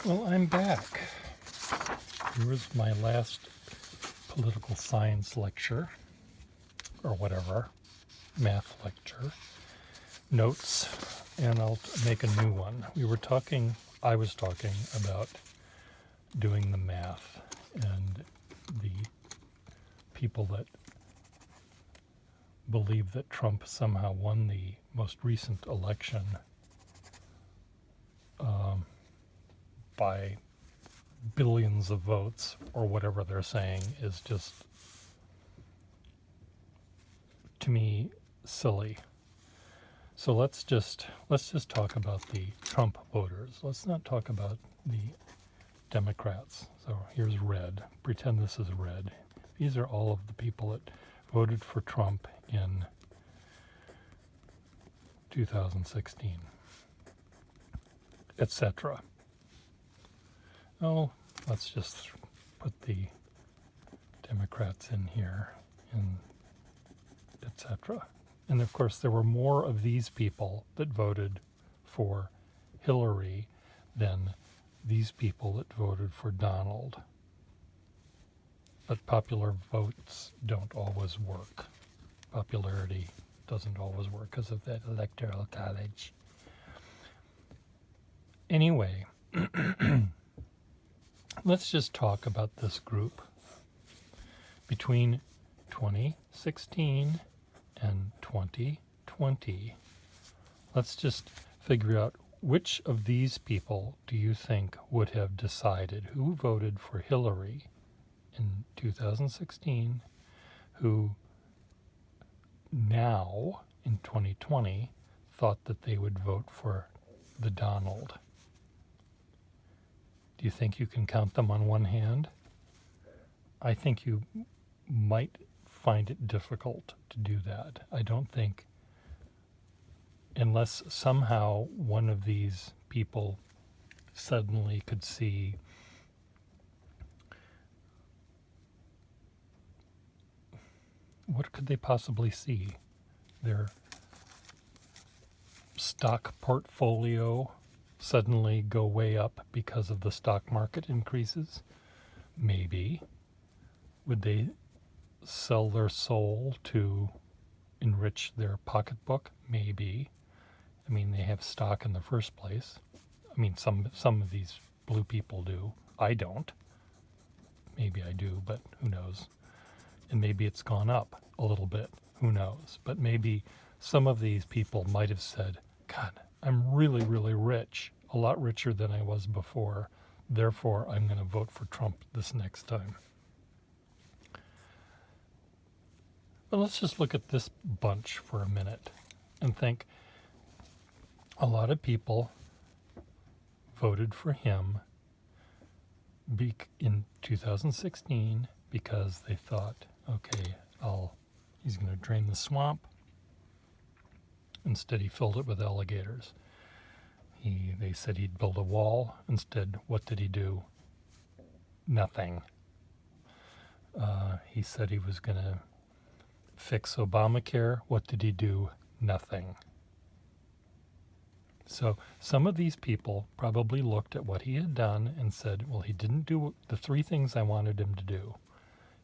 Well, I'm back. Here was my last political science lecture, or whatever, math lecture, notes, and I'll make a new one. I was talking about doing the math and the people that believe that Trump somehow won the most recent election by billions of votes, or whatever they're saying, is just, to me, silly. So let's just talk about the Trump voters. Let's not talk about the Democrats. So here's red. Pretend this is red. These are all of the people that voted for Trump in 2016, etc. Oh, let's just put the Democrats in here, and etc. And of course, there were more of these people that voted for Hillary than these people that voted for Donald. But popular votes don't always work. Popularity doesn't always work because of that electoral college. Anyway, let's just talk about this group. Between 2016 and 2020, let's just figure out which of these people do you think would have decided who voted for Hillary in 2016, who now in 2020 thought that they would vote for the Donald. Do you think you can count them on one hand? I think you might find it difficult to do that. I don't think, unless somehow one of these people suddenly could see what could they possibly see? Their stock portfolio suddenly go way up because of the stock market increases? Maybe. Would they sell their soul to enrich their pocketbook? Maybe. I mean, they have stock in the first place. I mean, some of these blue people do. I don't. Maybe I do, but who knows? And maybe it's gone up a little bit. Who knows? But maybe some of these people might have said, God, I'm really, really rich, a lot richer than I was before. Therefore, I'm going to vote for Trump this next time. But let's just look at this bunch for a minute and think a lot of people voted for him in 2016 because they thought, okay, he's going to drain the swamp. Instead, he filled it with alligators. They said he'd build a wall. Instead, what did he do? Nothing. He said he was going to fix Obamacare. What did he do? Nothing. So some of these people probably looked at what he had done and said, well, he didn't do the three things I wanted him to do.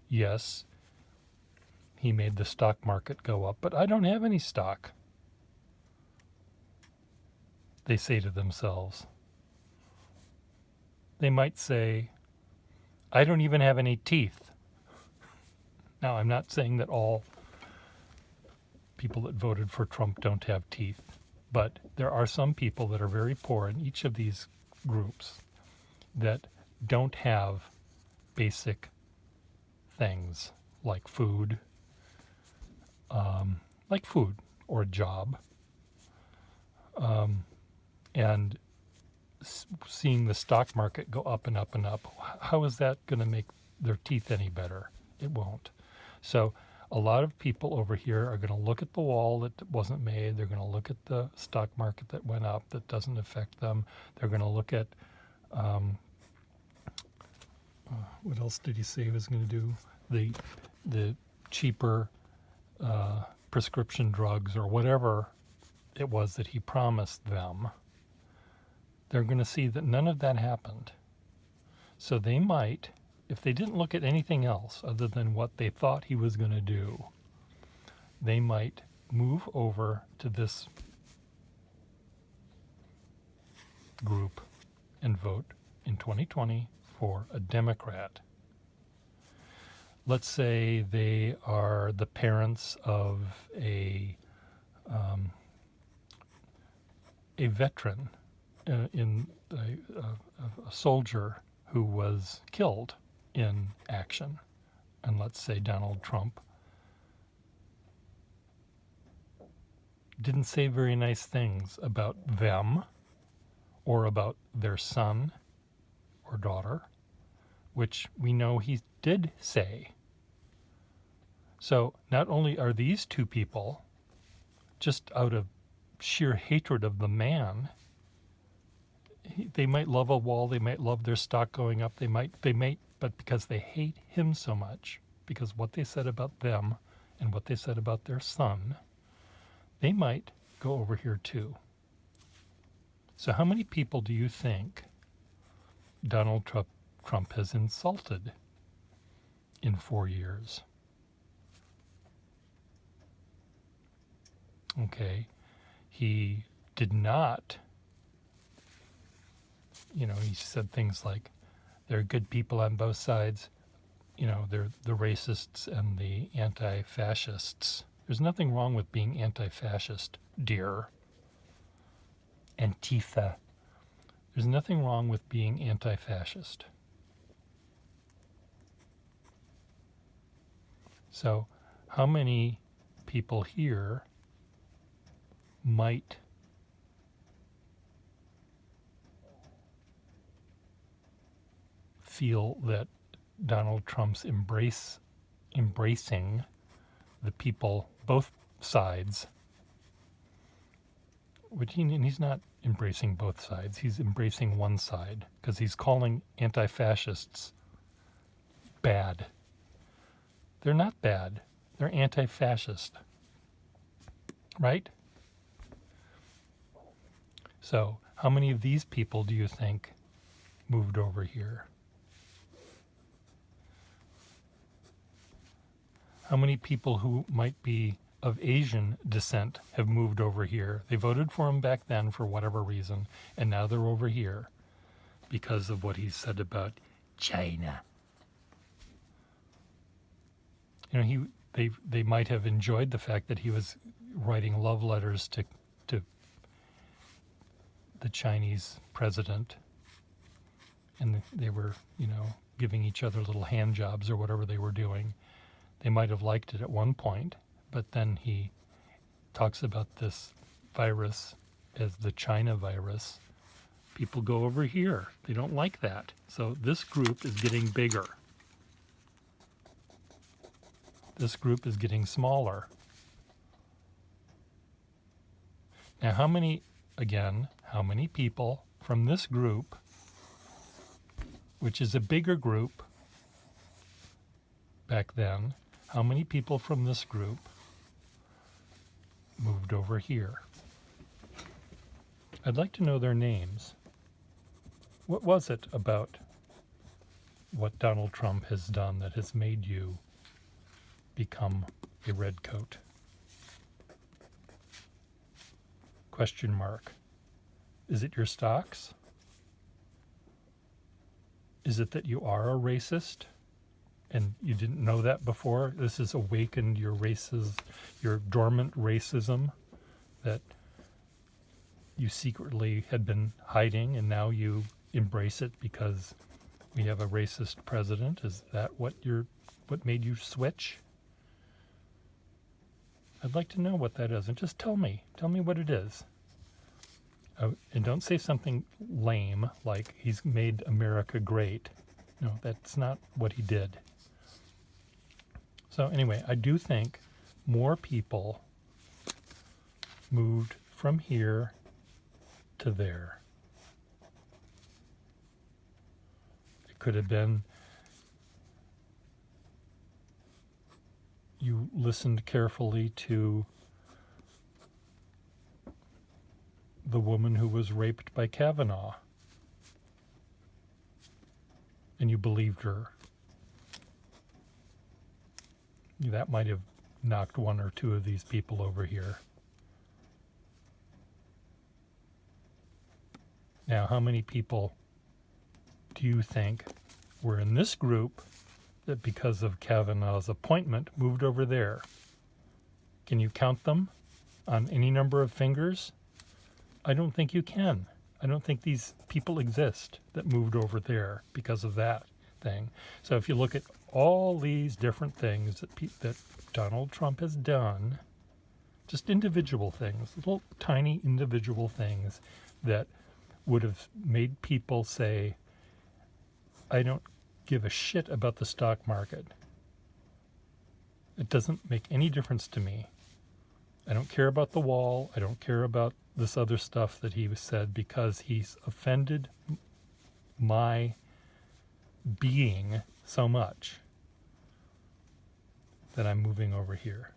Yes, he made the stock market go up, but I don't have any stock, they say to themselves. They might say, I don't even have any teeth. Now, I'm not saying that all people that voted for Trump don't have teeth, but there are some people that are very poor in each of these groups that don't have basic things like food or a job. And seeing the stock market go up and up and up, how is that going to make their teeth any better? It won't. So a lot of people over here are going to look at the wall that wasn't made. They're going to look at the stock market that went up that doesn't affect them. They're going to look at what else did he say he was going to do? The cheaper prescription drugs or whatever it was that he promised them. they're going to see that none of that happened. So they might, if they didn't look at anything else other than what they thought he was going to do, they might move over to this group and vote in 2020 for a Democrat. Let's say they are the parents of a veteran, a soldier who was killed in action, and let's say Donald Trump didn't say very nice things about them or about their son or daughter, which we know he did say. So not only are these two people, just out of sheer hatred of the man, they might love a wall, they might love their stock going up, they might, but because they hate him so much, because what they said about them and what they said about their son, they might go over here too. So how many people do you think Donald Trump has insulted in 4 years? Okay, he did not, he said things like, there are good people on both sides, they're the racists and the anti-fascists. There's nothing wrong with being anti-fascist, dear. Antifa. There's nothing wrong with being anti-fascist. So, how many people here might feel that Donald Trump's embracing the people, both sides, and he's not embracing both sides, he's embracing one side, because he's calling anti-fascists bad. They're not bad, they're anti-fascist, right? So, how many of these people do you think moved over here? How many people who might be of Asian descent have moved over here? They voted for him back then for whatever reason, and now they're over here because of what he said about China. They might have enjoyed the fact that he was writing love letters to the Chinese president, and they were, giving each other little hand jobs or whatever they were doing. They might have liked it at one point, but then he talks about this virus as the China virus. People go over here. They don't like that. So this group is getting bigger. This group is getting smaller. Now, how many people from this group, which is a bigger group back then, how many people from this group moved over here? I'd like to know their names. What was it about what Donald Trump has done that has made you become a redcoat? Question mark. Is it your stocks? Is it that you are a racist and you didn't know that before? This has awakened your dormant racism that you secretly had been hiding, and now you embrace it because we have a racist president. Is that what made you switch? I'd like to know what that is, and just tell me what it is. And don't say something lame like he's made America great. No, that's not what he did. So anyway, I do think more people moved from here to there. It could have been you listened carefully to the woman who was raped by Kavanaugh. And you believed her. That might have knocked one or two of these people over here. Now, how many people do you think were in this group that because of Kavanaugh's appointment moved over there? Can you count them on any number of fingers? I don't think you can. I don't think these people exist that moved over there because of that thing. So if you look at all these different things that Donald Trump has done, just individual things, little tiny individual things that would have made people say, I don't give a shit about the stock market. It doesn't make any difference to me. I don't care about the wall. I don't care about this other stuff that he said because he's offended my being so much that I'm moving over here.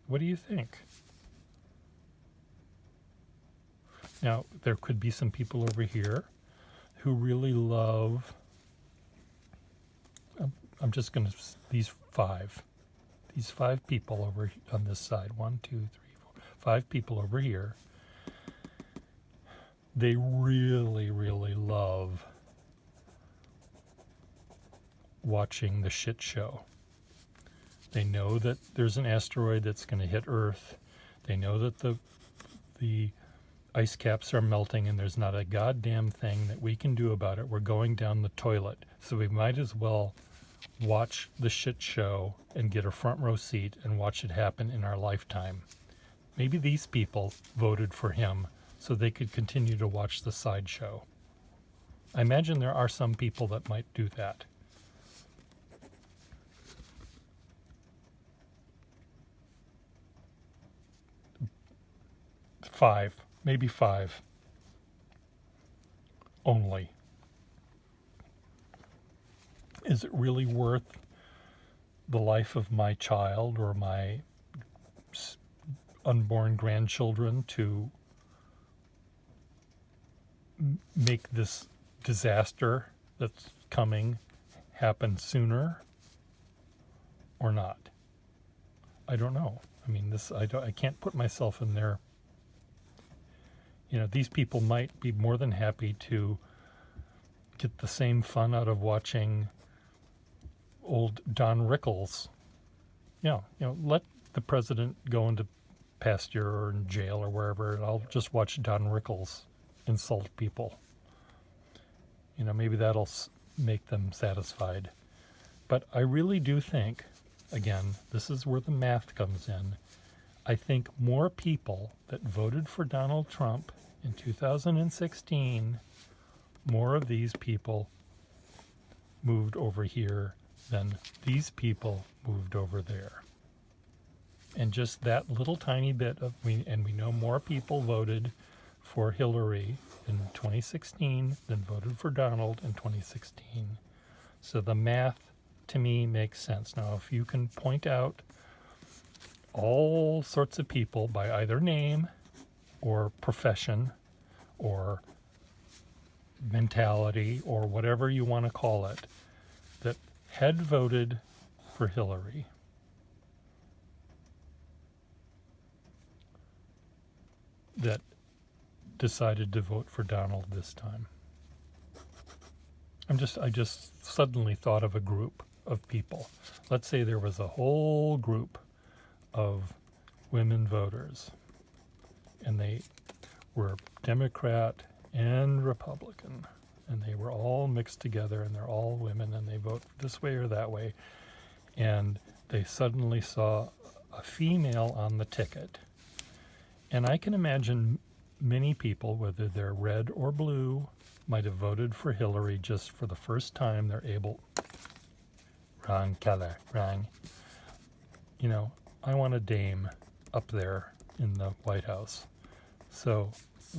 What do you think? Now, there could be some people over here who really love, I'm just going to, these five people over on this side, 1, 2, 3, 4, 5 people over here, they really, really love watching the shit show. They know that there's an asteroid that's going to hit Earth. They know that the ice caps are melting and there's not a goddamn thing that we can do about it. We're going down the toilet. So we might as well watch the shit show and get a front row seat and watch it happen in our lifetime. Maybe these people voted for him so they could continue to watch the sideshow. I imagine there are some people that might do that. Maybe five only. Is it really worth the life of my child or my unborn grandchildren to make this disaster that's coming happen sooner or not? I don't know. I mean, I can't put myself in their. You know, these people might be more than happy to get the same fun out of watching old Don Rickles. Let the president go into pasture or in jail or wherever, and I'll just watch Don Rickles insult people. Maybe that'll make them satisfied. But I really do think, again, this is where the math comes in. I think more people that voted for Donald Trump in 2016, more of these people moved over here than these people moved over there. And just that little tiny bit we know more people voted for Hillary in 2016 than voted for Donald in 2016. So the math to me makes sense. Now, if you can point out all sorts of people by either name or profession or mentality or whatever you want to call it that had voted for Hillary, that decided to vote for Donald this time. I just suddenly thought of a group of people. Let's say there was a whole group of women voters, and they were Democrat and Republican, and they were all mixed together, and they're all women, and they vote this way or that way, and they suddenly saw a female on the ticket. And I can imagine many people, whether they're red or blue, might have voted for Hillary just for the first time they're able. Wrong color, wrong. I want a dame up there in the White House. So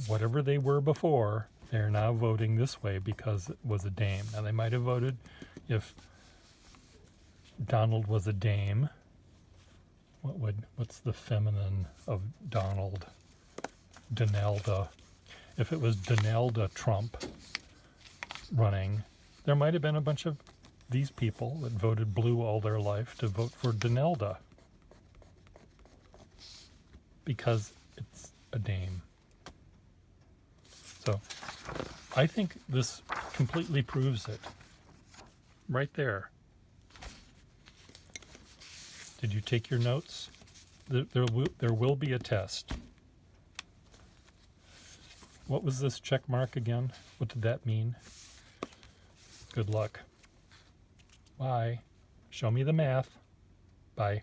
whatever they were before, they're now voting this way because it was a dame. Now they might have voted if Donald was a dame, what's the feminine of Donald? Donalda. If it was Donalda Trump running, there might have been a bunch of these people that voted blue all their life to vote for Donalda because it's a dame. So I think this completely proves it. Right there. Did you take your notes? There will be a test. What was this check mark again? What did that mean? Good luck. Bye. Show me the math. Bye.